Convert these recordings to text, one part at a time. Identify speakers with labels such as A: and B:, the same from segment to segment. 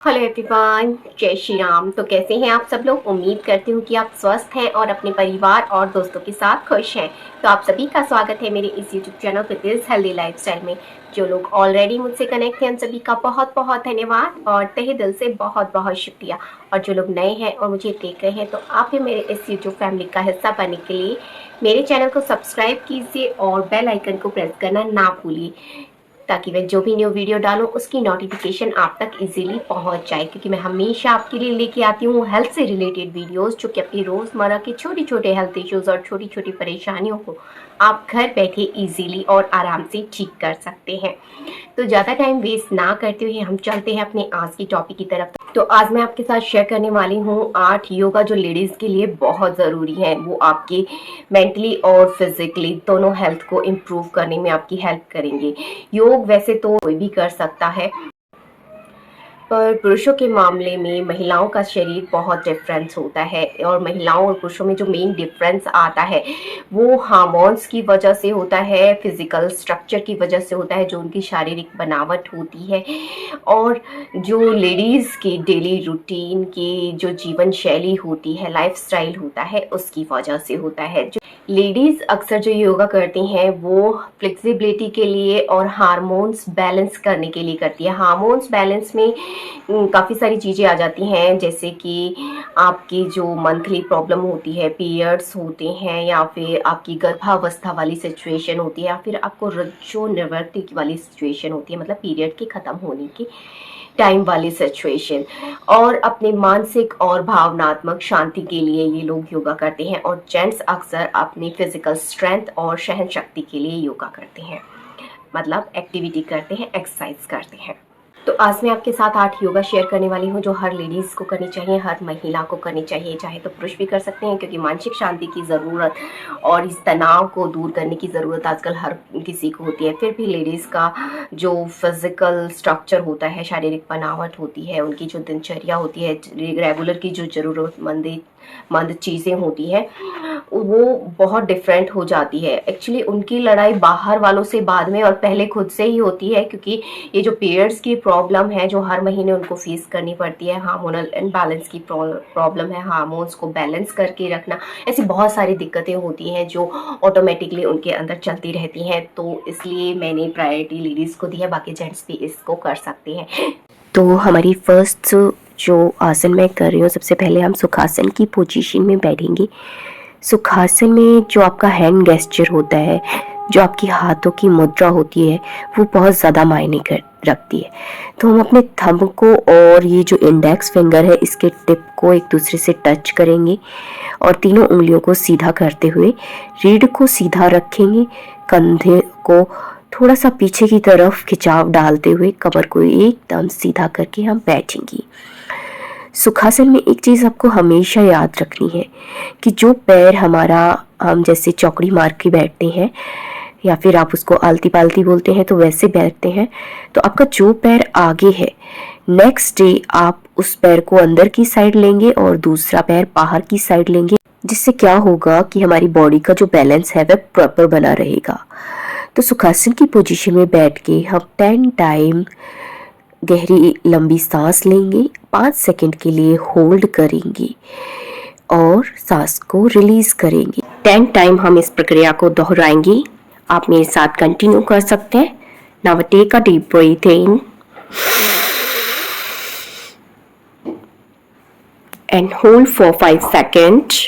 A: Hello everyone, जय श्री राम। तो कैसे हैं आप सब लोग। उम्मीद करती हूँ कि आप स्वस्थ हैं और अपने परिवार और दोस्तों के साथ खुश हैं। तो आप सभी का स्वागत है मेरे इस YouTube channel fitness healthy lifestyle में। जो लोग ऑलरेडी मुझसे कनेक्ट हैं उन सभी का बहुत बहुत धन्यवाद और तहे दिल से बहुत बहुत शुक्रिया। और जो लोग नए हैं और मुझे देख रहे हैं तो आप भी मेरे इस यूट्यूब फैमिली का हिस्सा बनने के लिए मेरे चैनल को सब्सक्राइब कीजिए और बेल आइकन को प्रेस करना ना भूलिए, ताकि मैं जो भी न्यू वीडियो डालूं उसकी नोटिफिकेशन आप तक इजीली पहुंच जाए। क्योंकि मैं हमेशा आपके लिए लेके आती हूँ हेल्थ से रिलेटेड वीडियोस, जो कि अपनी रोज़मर्रा के छोटे छोटे हेल्थ इश्यूज़ और छोटी छोटी परेशानियों को आप घर बैठे इजीली और आराम से ठीक कर सकते हैं। तो ज़्यादा टाइम वेस्ट ना करते हुए हम चलते हैं अपने आज की टॉपिक की तरफ। तो आज मैं आपके साथ शेयर करने वाली हूँ 8 योगा जो लेडीज़ के लिए बहुत ज़रूरी है। वो आपके मेंटली और फिजिकली दोनों हेल्थ को इम्प्रूव करने में आपकी हेल्प करेंगे। योग वैसे तो कोई भी कर सकता है, पर पुरुषों के मामले में महिलाओं का शरीर बहुत डिफरेंस होता है। और महिलाओं और पुरुषों में जो मेन डिफरेंस आता है वो हार्मोन्स की वजह से होता है, फिजिकल स्ट्रक्चर की वजह से होता है, जो उनकी शारीरिक बनावट होती है, और जो लेडीज़ की डेली रूटीन की जो जीवन शैली होती है, लाइफस्टाइल होता है, उसकी वजह से होता है। जो लेडीज़ अक्सर जो योगा करती हैं वो फ्लेक्सिबिलिटी के लिए और हार्मोन्स बैलेंस करने के लिए करती है। हार्मोन्स बैलेंस में काफ़ी सारी चीज़ें आ जाती हैं, जैसे कि आपकी जो मंथली प्रॉब्लम होती है, पीरियड्स होते हैं, या फिर आपकी गर्भावस्था वाली सिचुएशन होती है, या फिर आपको रज्जो निवृत्ति वाली सिचुएशन होती है, मतलब पीरियड के ख़त्म होने की टाइम वाली सिचुएशन। और अपने मानसिक और भावनात्मक शांति के लिए ये लोग योगा करते हैं। और जेंट्स अक्सर अपनी फिजिकल स्ट्रेंथ और सहन शक्ति के लिए योगा करते हैं, मतलब एक्टिविटी करते हैं, एक्सरसाइज करते हैं। तो आज मैं आपके साथ 8 योगा शेयर करने वाली हूँ जो हर लेडीज़ को करनी चाहिए, हर महिला को करनी चाहिए। चाहे तो पुरुष भी कर सकते हैं, क्योंकि मानसिक शांति की ज़रूरत और इस तनाव को दूर करने की ज़रूरत आजकल हर किसी को होती है। फिर भी लेडीज़ का जो फिज़िकल स्ट्रक्चर होता है, शारीरिक बनावट होती है, उनकी जो दिनचर्या होती है, रेगुलर की जो ज़रूरतमंद चीज़ें होती हैं, वो बहुत डिफरेंट हो जाती है। एक्चुअली उनकी लड़ाई बाहर वालों से बाद में और पहले खुद से ही होती है, क्योंकि ये जो पीरियड्स की प्रॉब्लम है जो हर महीने उनको फेस करनी पड़ती है, हार्मोनल इम्बैलेंस की प्रॉब्लम है, हार्मोन्स को बैलेंस करके रखना, ऐसी बहुत सारी दिक्कतें होती हैं जो ऑटोमेटिकली उनके अंदर चलती रहती हैं। तो इसलिए मैंने प्रायोरिटी लेडीज़ को दी है, बाकी जेंट्स भी इसको कर सकते हैं। तो हमारी फर्स्ट जो आसन मैं कर रही हूँ, सबसे पहले हम सुखासन की पोजीशन में बैठेंगे। सुखासन में जो आपका हैंड गेस्चर होता है, जो आपकी हाथों की मुद्रा होती है, वो बहुत ज़्यादा मायने रखती है। तो हम अपने थंब को और ये जो इंडेक्स फिंगर है इसके टिप को एक दूसरे से टच करेंगे और तीनों उंगलियों को सीधा करते हुए रीढ़ को सीधा रखेंगे, कंधे को थोड़ा सा पीछे की तरफ खिंचाव डालते हुए कमर को एकदम सीधा करके हम बैठेंगे। सुखासन में एक चीज़ आपको हमेशा याद रखनी है कि जो पैर हमारा, हम जैसे चौकड़ी मार के बैठते हैं या फिर आप उसको आलती पालती बोलते हैं तो वैसे बैठते हैं, तो आपका जो पैर आगे है, नेक्स्ट डे आप उस पैर को अंदर की साइड लेंगे और दूसरा पैर बाहर की साइड लेंगे, जिससे क्या होगा कि हमारी बॉडी का जो बैलेंस है वह प्रॉपर बना रहेगा। तो सुखासन की पोजीशन में बैठ के हम 10 टाइम गहरी लंबी सांस लेंगे, 5 सेकंड के लिए होल्ड करेंगे और सांस को रिलीज करेंगे। 10 टाइम हम इस प्रक्रिया को दोहराएंगे। आप मेरे साथ कंटिन्यू कर सकते हैं। Now take a deep breath in and hold for 5 seconds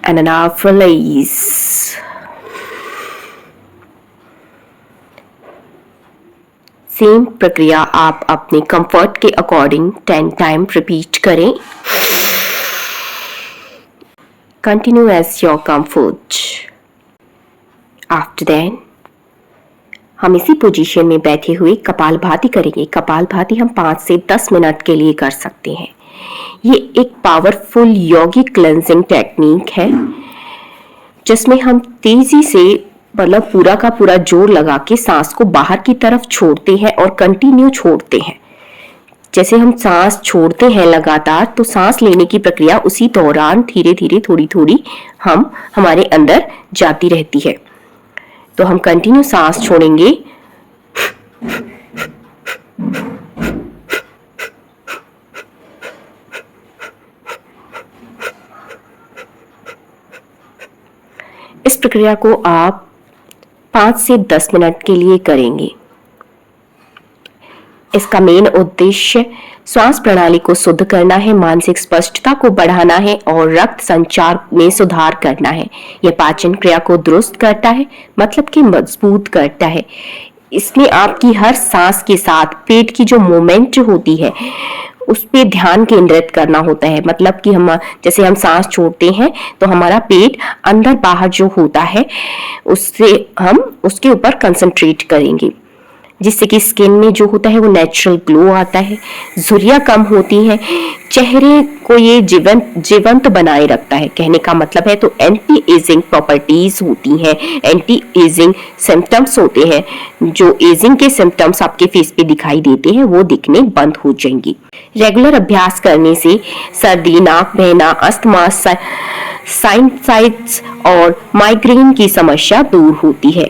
A: and now release. Same प्रक्रिया आप अपने कंफर्ट के अकॉर्डिंग 10 टाइम रिपीट करें। Continue as your comfort. After then हम इसी पोजीशन में बैठे हुए कपालभाति करेंगे। कपालभाति हम 5 से 10 मिनट के लिए कर सकते हैं। ये एक पावरफुल यौगिक क्लेंजिंग टेक्निक है, जिसमें हम तेजी से, मतलब पूरा का पूरा जोर लगा के सांस को बाहर की तरफ छोड़ते हैं और कंटिन्यू छोड़ते हैं। जैसे हम सांस छोड़ते हैं लगातार, तो सांस लेने की प्रक्रिया उसी दौरान धीरे धीरे थोड़ी थोड़ी हमारे अंदर जाती रहती है। तो हम कंटिन्यू सांस छोड़ेंगे। इस प्रक्रिया को आप 5 से 10 मिनट के लिए करेंगे। इसका मेन उद्देश्य श्वास प्रणाली को शुद्ध करना है, मानसिक स्पष्टता को बढ़ाना है और रक्त संचार में सुधार करना है। यह पाचन क्रिया को दुरुस्त करता है, मतलब कि मजबूत करता है। इसलिए आपकी हर सांस के साथ पेट की जो मूवमेंट होती है उस पे ध्यान केंद्रित करना होता है। मतलब कि हम जैसे हम सांस छोड़ते हैं तो हमारा पेट अंदर बाहर जो होता है उससे हम उसके ऊपर कंसंट्रेट करेंगे, जिससे कि स्किन में जो होता है वो नेचुरल ग्लो आता है, झुर्रियां कम होती हैं, चेहरे को ये जीवंत बनाए रखता है। कहने का मतलब है तो एंटी एजिंग प्रॉपर्टीज होती हैं, एंटी एजिंग सिम्टम्स होते हैं। जो एजिंग के सिम्टम्स आपके फेस पे दिखाई देते हैं वो दिखने बंद हो जाएंगे। रेगुलर अभ्यास करने से सर्दी, नाक बहना, अस्थमा, साइनसाइटिस और माइग्रेन की समस्या दूर होती है।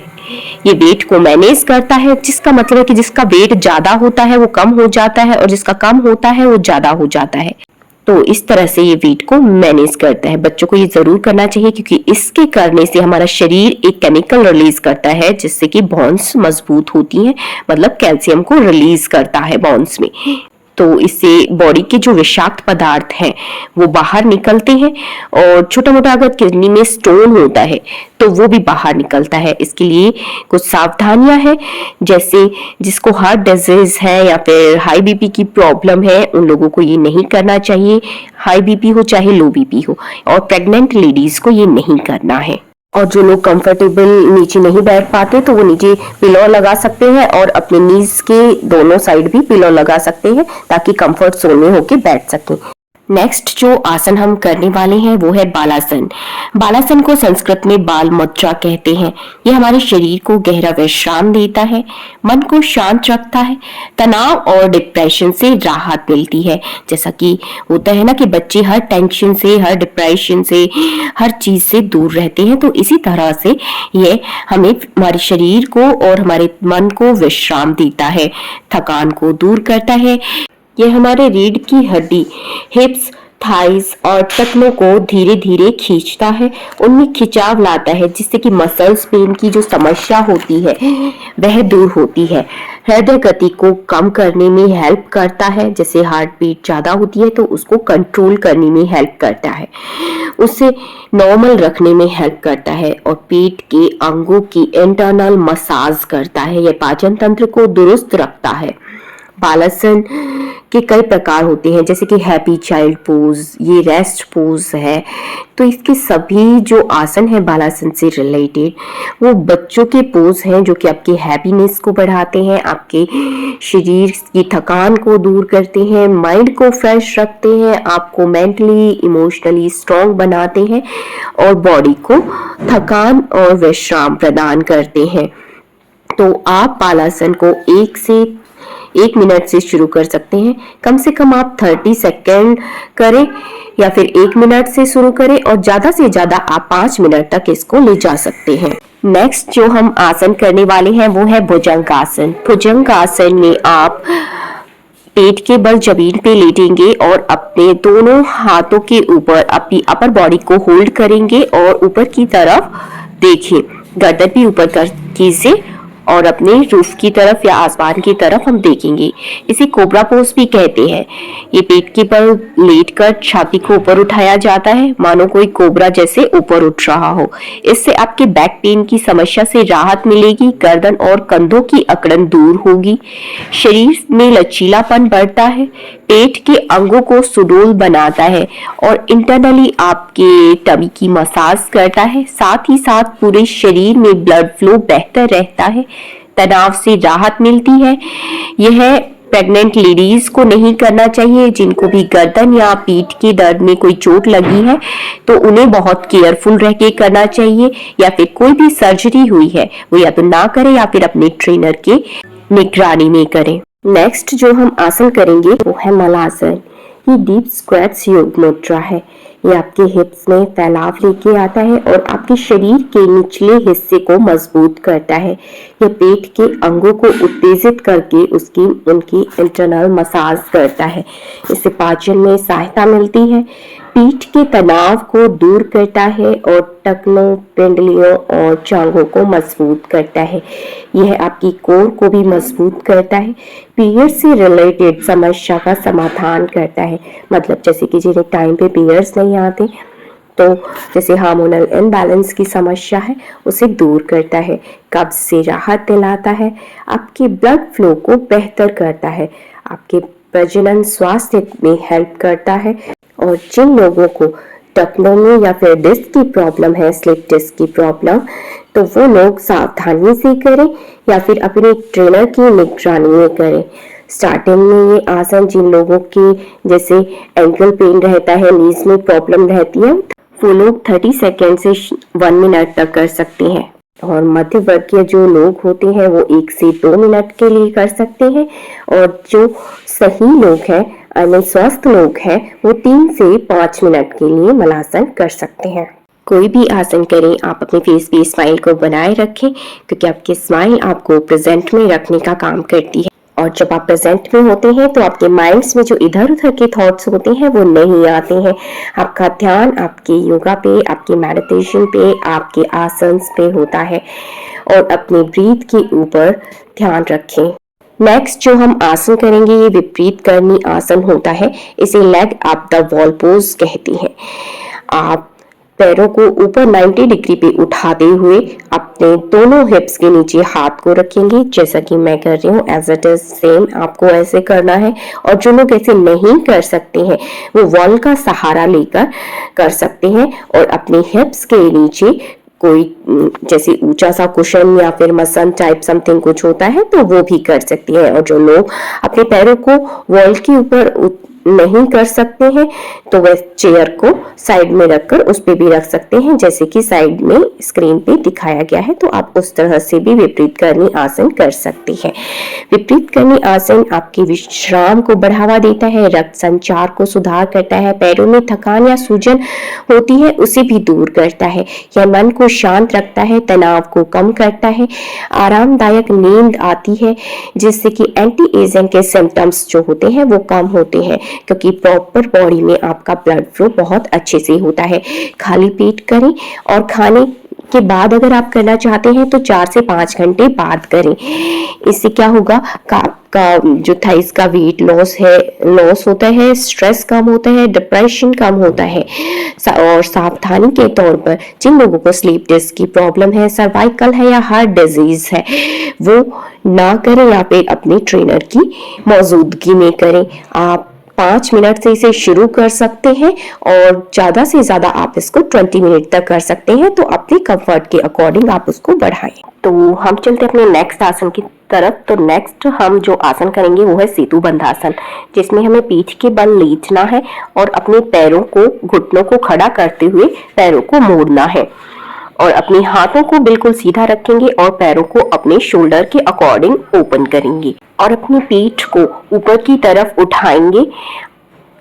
A: ये वेट को मैनेज करता है, जिसका मतलब है कि जिसका वेट ज्यादा होता है वो कम हो जाता है और जिसका कम होता है वो ज्यादा हो जाता है। तो इस तरह से ये वेट को मैनेज करता है। बच्चों को ये जरूर करना चाहिए, क्योंकि इसके करने से हमारा शरीर एक केमिकल रिलीज करता है जिससे कि बोन्स मजबूत होती हैं, मतलब कैल्शियम को रिलीज करता है बोन्स में। तो इससे बॉडी के जो विषाक्त पदार्थ हैं वो बाहर निकलते हैं और छोटा मोटा अगर किडनी में स्टोन होता है तो वो भी बाहर निकलता है। इसके लिए कुछ सावधानियां हैं, जैसे जिसको हार्ट डिजीज है या फिर हाई बीपी की प्रॉब्लम है उन लोगों को ये नहीं करना चाहिए, हाई बीपी हो चाहे लो बीपी हो, और प्रेग्नेंट लेडीज को ये नहीं करना है। और जो लोग कंफर्टेबल नीचे नहीं बैठ पाते तो वो नीचे पिलो लगा सकते हैं और अपने नीज के दोनों साइड भी पिलो लगा सकते हैं ताकि कंफर्ट जोन में होके बैठ सकें। नेक्स्ट जो आसन हम करने वाले हैं वो है बालासन। बालासन को संस्कृत में बाल मुद्रा कहते हैं। ये हमारे शरीर को गहरा विश्राम देता है, मन को शांत रखता है, तनाव और डिप्रेशन से राहत मिलती है। जैसा कि होता है ना कि बच्चे हर टेंशन से, हर डिप्रेशन से, हर चीज से दूर रहते हैं, तो इसी तरह से ये हमें हमारे शरीर को और हमारे मन को विश्राम देता है, थकान को दूर करता है। ये हमारे रीढ़ की हड्डी, हिप्स, थाइस और टखनों को धीरे धीरे खींचता है, उनमें खिंचाव लाता है, जिससे कि मसल्स पेन की जो समस्या होती है वह दूर होती है। हृदय गति को कम करने में हेल्प करता है, जैसे हार्ट बीट ज्यादा होती है तो उसको कंट्रोल करने में हेल्प करता है, उससे नॉर्मल रखने में हेल्प करता है, और पेट के अंगों की इंटरनल मसाज करता है। यह पाचन तंत्र को दुरुस्त रखता है। बालासन के कई प्रकार होते हैं, जैसे कि हैप्पी चाइल्ड पोज, ये रेस्ट पोज है। तो इसके सभी जो आसन है बालासन से रिलेटेड वो बच्चों के पोज हैं, जो कि आपके हैप्पीनेस को बढ़ाते हैं, आपके शरीर की थकान को दूर करते हैं, माइंड को फ्रेश रखते हैं, आपको मेंटली इमोशनली स्ट्रॉन्ग बनाते हैं और बॉडी को थकान और विश्राम प्रदान करते हैं। तो आप बालासन को 1 मिनट से शुरू कर सकते हैं। कम से कम आप 30 सेकेंड करें या फिर 1 मिनट से शुरू करें, और ज्यादा से ज्यादा आप 5 मिनट तक इसको ले जा सकते हैं। नेक्स्ट जो हम आसन करने वाले हैं वो है भुजंग आसन। भुजंग आसन में आप पेट के बल जमीन पे लेटेंगे और अपने दोनों हाथों के ऊपर अपनी अपर बॉडी को होल्ड करेंगे और ऊपर की तरफ देखिए, गर्दन भी ऊपर कर कीजिए और अपने रूफ की तरफ या आसमान की तरफ हम देखेंगे। इसे कोबरा पोज भी कहते हैं। ये पेट के बल लेटकर छाती को ऊपर उठाया जाता है, मानो कोई कोबरा जैसे ऊपर उठ रहा हो। इससे आपके बैक पेन की समस्या से राहत मिलेगी, गर्दन और कंधों की अकड़न दूर होगी, शरीर में लचीलापन बढ़ता है, पेट के अंगों को सुडौल बनाता है और इंटरनली आपके टमी की मसाज करता है। साथ ही साथ पूरे शरीर में ब्लड फ्लो बेहतर रहता है, तनाव से राहत मिलती है। यह प्रेग्नेंट लेडीज को नहीं करना चाहिए। जिनको भी गर्दन या पीठ के दर्द में कोई चोट लगी है तो उन्हें बहुत केयरफुल रह के करना चाहिए, या फिर कोई भी सर्जरी हुई है वो या तो ना करें या फिर अपने ट्रेनर के निगरानी में करें। नेक्स्ट जो हम आसन करेंगे वो है मलासन। ये डीप स्क्वैट्स योग मुद्रा है। ये आपके हिप्स में फैलाव लेके आता है और आपके शरीर के निचले हिस्से को मजबूत करता है। यह पेट के अंगों को उत्तेजित करके उनकी इंटरनल मसाज करता है। इससे पाचन में सहायता मिलती है, पीठ के तनाव को दूर करता है और टखनों, पिंडलियों और जांघों को मजबूत करता है। यह आपकी कोर को भी मजबूत करता है। पीरियड से रिलेटेड समस्या का समाधान करता है, मतलब जैसे कि जिन्हें टाइम पे पीरियड्स नहीं आते, तो जैसे हार्मोनल इनबैलेंस की समस्या है उसे दूर करता है, कब्ज से राहत दिलाता है, आपके ब्लड फ्लो को बेहतर करता है, आपके प्रजनन स्वास्थ्य में हेल्प करता है। और जिन लोगों को टखनों में या फिर डिस्क की प्रॉब्लम है, स्लिप डिस्क की प्रॉब्लम, तो वो लोग सावधानी से करें या फिर अपने ट्रेनर की निगरानी में करें। स्टार्टिंग में ये आसन जिन लोगों के जैसे एंकल पेन रहता है, नीज में प्रॉब्लम रहती है, वो लोग 30 सेकेंड से 1 मिनट तक कर सकते हैं। और मध्य वर्गीय जो लोग होते हैं वो 1 से 2 मिनट के लिए कर सकते हैं। और जो सही लोग हैं, स्वस्थ लोग हैं, वो 3 से 5 मिनट के लिए मलासन कर सकते हैं। कोई भी आसन करें, आप अपने फेस पे स्माइल को बनाए रखें, क्योंकि आपकी स्माइल आपको प्रेजेंट में रखने का काम करती है। और जब आप प्रेजेंट में होते हैं तो आपके माइंड्स में जो इधर उधर के थॉट्स होते हैं वो नहीं आते हैं। आपका ध्यान आपके योगा पे, आपके मेडिटेशन पे, आपके आसन्स पे होता है। और अपने ब्रीथ के ऊपर ध्यान रखें। नेक्स्ट जो हम आसन करेंगे ये विपरीत करनी आसन होता है। इसे leg up the wall pose कहते हैं। आप पैरों को ऊपर 90 डिग्री पे उठाते हुए अपने दोनों हिप्स के नीचे हाथ को रखेंगे, जैसा कि मैं कर रही हूँ। एज इट इज सेम आपको ऐसे करना है। और जो लोग ऐसे नहीं कर सकते हैं वो वॉल का सहारा लेकर कर सकते हैं और अपने हिप्स के नीचे कोई जैसे ऊंचा सा कुशन या फिर मसन टाइप समथिंग कुछ होता है तो वो भी कर सकती है। और जो लोग अपने पैरों को वॉल के ऊपर नहीं कर सकते हैं तो वह चेयर को साइड में रखकर उस पे भी रख सकते हैं, जैसे कि साइड में स्क्रीन पे दिखाया गया है। तो आप उस तरह से भी विपरीत करनी आसन कर सकते हैं। विपरीत करनी आसन आपके विश्राम को बढ़ावा देता है, रक्त संचार को सुधार करता है, पैरों में थकान या सूजन होती है उसे भी दूर करता है। यह मन को शांत रखता है, तनाव को कम करता है, आरामदायक नींद आती है, जिससे कि एंटी एजिंग के सिम्टम्स जो होते हैं वो कम होते हैं, क्योंकि प्रॉपर बॉडी में आपका ब्लड फ्लो बहुत अच्छे से होता है। खाली पेट करें और खाने के बाद अगर आप करना चाहते हैं तो 4 से 5 घंटे बाद करें। इससे क्या होगा, आपका जो थाइस का वेट लॉस होता है, स्ट्रेस कम होता है, डिप्रेशन कम होता है। और सावधानी के तौर पर जिन लोगों को स्लीप डिस्क की प्रॉब्लम है, सर्वाइकल है या हार्ट डिजीज है, वो ना करें या फिर अपने ट्रेनर की मौजूदगी में करें। आप 5 मिनट से इसे शुरू कर सकते हैं और ज्यादा से ज्यादा आप इसको 20 मिनट तक कर सकते हैं। तो अपने कंफर्ट के अकॉर्डिंग आप उसको बढ़ाएं। तो हम चलते अपने नेक्स्ट आसन की तरफ। तो नेक्स्ट हम जो आसन करेंगे वो है सेतु बंधासन, जिसमें हमें पीठ के बल लेटना है और अपने पैरों को, घुटनों को खड़ा करते हुए पैरों को मोड़ना है और अपने हाथों को बिल्कुल सीधा रखेंगे और पैरों को अपने शोल्डर के अकॉर्डिंग ओपन करेंगे और अपनी पीठ को ऊपर की तरफ उठाएंगे,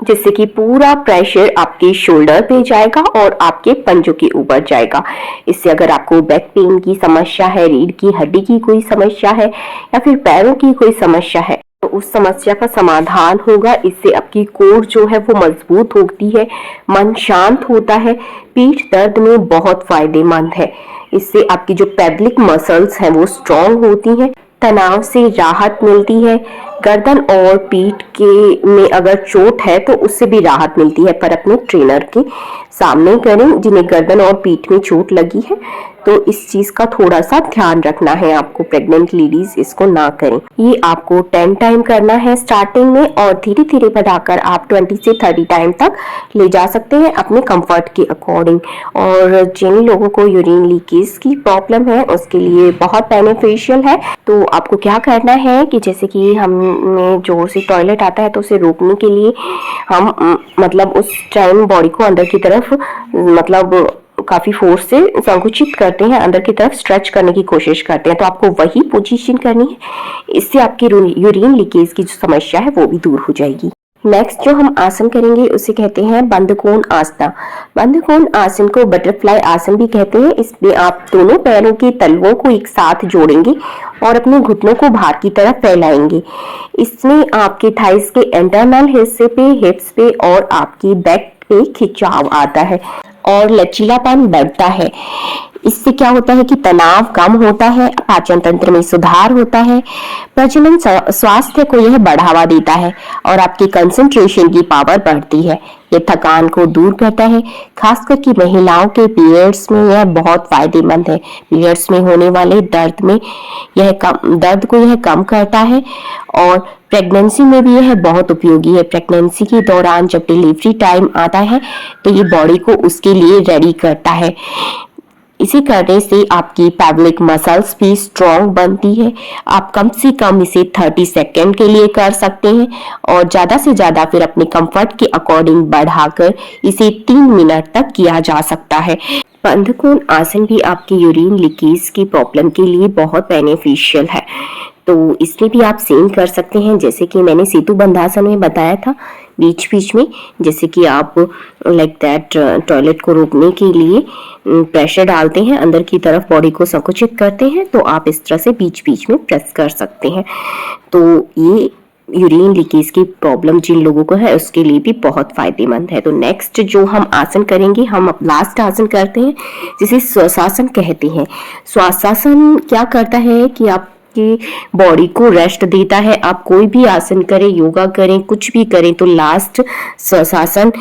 A: जिससे कि पूरा प्रेशर आपके शोल्डर पे जाएगा और आपके पंजों के ऊपर जाएगा। इससे अगर आपको बैक पेन की समस्या है, रीढ़ की हड्डी की कोई समस्या है या फिर पैरों की कोई समस्या है तो उस समस्या का समाधान होगा। इससे आपकी कोर जो है वो मजबूत होती है, मन शांत होता है, पीठ दर्द में बहुत फायदेमंद है। इससे आपकी जो पेल्विक मसल्स हैं वो स्ट्रॉन्ग होती हैं, तनाव से राहत मिलती है। गर्दन और पीठ के में अगर चोट है तो उससे भी राहत मिलती है, पर अपने ट्रेनर के सामने करें। जिन्हें गर्दन और पीठ में चोट लगी है तो इस चीज का थोड़ा सा ध्यान रखना है आपको। प्रेग्नेंट लेडीज इसको ना करें। ये आपको 10 टाइम करना है स्टार्टिंग में और धीरे धीरे बढ़ाकर आप 20 से 30 टाइम तक ले जा सकते हैं अपने कंफर्ट के अकॉर्डिंग। और जिन लोगों को यूरिन लीकेज की प्रॉब्लम है उसके लिए बहुत बेनिफिशियल है। तो आपको क्या करना है कि जैसे कि हमें जोर से टॉयलेट आता है तो उसे रोकने के लिए हम मतलब उस टाइम बॉडी को अंदर की तरफ मतलब काफी फोर्स से संकुचित करते हैं, अंदर की तरफ स्ट्रेच करने की कोशिश करते हैं। तो आपको वही पोजीशन करनी है, इससे आपकी यूरिन लीकेज की जो समस्या है वो भी दूर हो जाएगी। नेक्स्ट जो हम आसन करेंगे उसे कहते हैं बंद कोण आसना। बंद कोण आसन को बटरफ्लाई आसन भी कहते हैं। इसमें आप दोनों पैरों के तलवों को एक साथ जोड़ेंगे और अपने घुटनों को बाहर की तरफ फैलाएंगे। इसमें आपके थाइस के इंटरनल हिस्से पे, हिप्स पे और आपकी बैक पे खिंचाव आता है और लचीलापन बढ़ता है। इससे क्या होता है कि तनाव कम होता है, पाचन तंत्र में सुधार होता है, प्रजनन स्वास्थ्य को यह बढ़ावा देता है और आपकी कंसंट्रेशन की पावर बढ़ती है। ये थकान को दूर करता है, खासकर कि महिलाओं के पीरियड्स में यह बहुत फायदेमंद है। पीरियड्स में होने वाले दर्द को यह कम करता है और प्रेगनेंसी में भी यह बहुत उपयोगी है। प्रेगनेंसी के दौरान जब डिलीवरी टाइम आता है तो ये बॉडी को उसके लिए रेडी करता है। इसे करने से आपकी पैल्विक मसल्स भी स्ट्रॉन्ग बनती है। आप कम से कम इसे 30 सेकेंड के लिए कर सकते हैं और ज्यादा से ज्यादा फिर अपने कंफर्ट के अकॉर्डिंग बढ़ाकर इसे 3 मिनट तक किया जा सकता है। बंद कोण आसन भी आपकी यूरिन लीकेज की प्रॉब्लम के लिए बहुत बेनिफिशियल है, तो इसमें भी आप सेम कर सकते हैं जैसे कि मैंने सेतु बंधासन में बताया था। बीच बीच में जैसे कि आप लाइक दैट टॉयलेट को रोकने के लिए प्रेशर डालते हैं, अंदर की तरफ बॉडी को संकुचित करते हैं, तो आप इस तरह से बीच बीच में प्रेस कर सकते हैं। तो ये यूरिन लीकेज की प्रॉब्लम जिन लोगों को है उसके लिए भी बहुत फायदेमंद है। तो नेक्स्ट जो हम आसन करेंगे, हम लास्ट आसन करते हैं जिसे श्वासासन कहते हैं। श्वासासन क्या करता है कि आप की बॉडी को रेस्ट देता है। आप कोई भी आसन करें, योगा करें, कुछ भी करें, तो लास्ट श्वासासन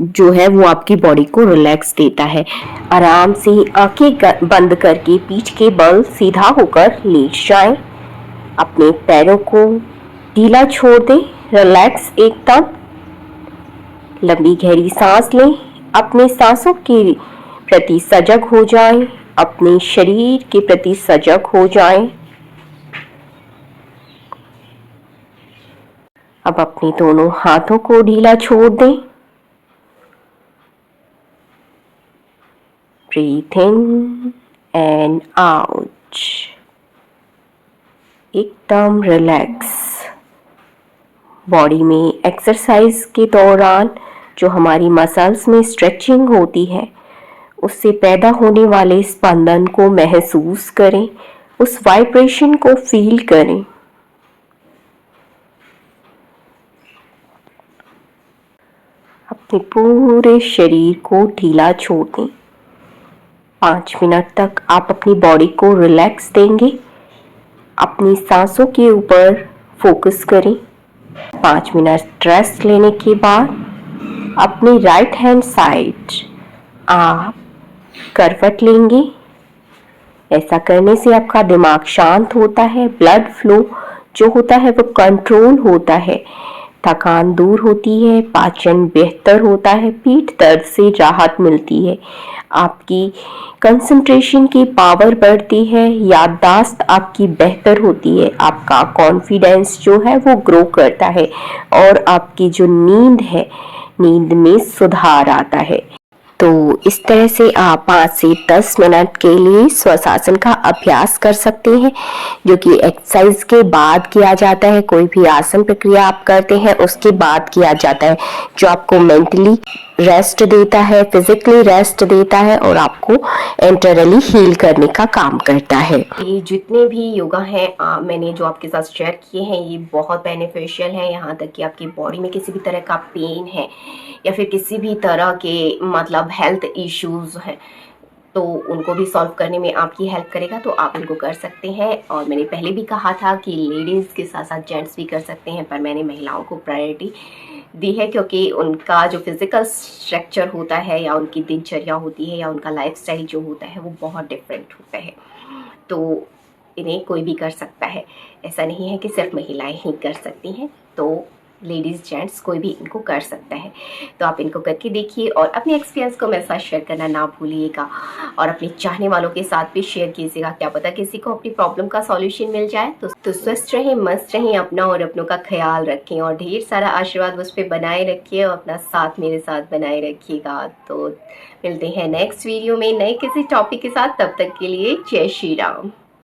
A: जो है वो आपकी बॉडी को रिलैक्स देता है। आराम से आंखें बंद करके पीठ के बल सीधा होकर लेट जाएं। अपने पैरों को ढीला छोड़ दें, रिलैक्स एकदम। लंबी गहरी सांस लें, अपने सांसों के प्रति सजग हो जाएं, अपने शरीर के प्रति सजग हो जाएं। अब अपने दोनों हाथों को ढीला छोड़ दें। ब्रीथ इन एंड आउट, एकदम रिलैक्स। बॉडी में एक्सरसाइज के दौरान जो हमारी मसल्स में स्ट्रेचिंग होती है उससे पैदा होने वाले स्पंदन को महसूस करें, उस वाइब्रेशन को फील करें। अपने पूरे शरीर को ढीला छोड़ दें। 5 मिनट तक आप अपनी बॉडी को रिलैक्स देंगे। अपनी सांसों के ऊपर फोकस करें। 5 मिनट रेस्ट लेने के बाद अपनी राइट हैंड साइड आप करवट लेंगे। ऐसा करने से आपका दिमाग शांत होता है, ब्लड फ्लो जो होता है वो कंट्रोल होता है, थकान दूर होती है, पाचन बेहतर होता है, पीठ दर्द से राहत मिलती है, आपकी कंसंट्रेशन की पावर बढ़ती है, याददाश्त आपकी बेहतर होती है, आपका कॉन्फिडेंस जो है वो ग्रो करता है और आपकी जो नींद है, नींद में सुधार आता है। तो इस तरह से आप 5 से 10 मिनट के लिए श्वासासन का अभ्यास कर सकते हैं, जो कि एक्सरसाइज के बाद किया जाता है। कोई भी आसन प्रक्रिया आप करते हैं उसके बाद किया जाता है, जो आपको मेंटली रेस्ट देता है, फिजिकली रेस्ट देता है और आपको इंटरनली हील करने का काम करता है। ये जितने भी योगा हैं मैंने जो आपके साथ शेयर किए हैं ये बहुत बेनिफिशियल है। यहाँ तक कि आपकी बॉडी में किसी भी तरह का पेन है या फिर किसी भी तरह के मतलब हेल्थ इश्यूज हैं तो उनको भी सॉल्व करने में आपकी हेल्प करेगा, तो आप इनको कर सकते हैं। और मैंने पहले भी कहा था कि लेडीज़ के साथ साथ जेंट्स भी कर सकते हैं, पर मैंने महिलाओं को प्रायोरिटी दी है क्योंकि उनका जो फिज़िकल स्ट्रक्चर होता है या उनकी दिनचर्या होती है या उनका लाइफस्टाइल जो होता है वो बहुत डिफरेंट होता है, तो इन्हें कोई भी कर सकता है। ऐसा नहीं है कि सिर्फ महिलाएं ही कर सकती हैं, तो लेडीज़ जेंट्स कोई भी इनको कर सकता है। तो आप इनको करके देखिए और अपने एक्सपीरियंस को मेरे साथ शेयर करना ना भूलिएगा और अपने चाहने वालों के साथ भी शेयर कीजिएगा। क्या पता किसी को अपनी प्रॉब्लम का सॉल्यूशन मिल जाए। तो स्वस्थ रहें, मस्त रहें, अपना और अपनों का ख्याल रखें और ढेर सारा आशीर्वाद मुझ पर बनाए रखिए और अपना साथ मेरे साथ बनाए रखिएगा। तो मिलते हैं नेक्स्ट वीडियो में नए किसी टॉपिक के साथ, तब तक के लिए जय श्री राम।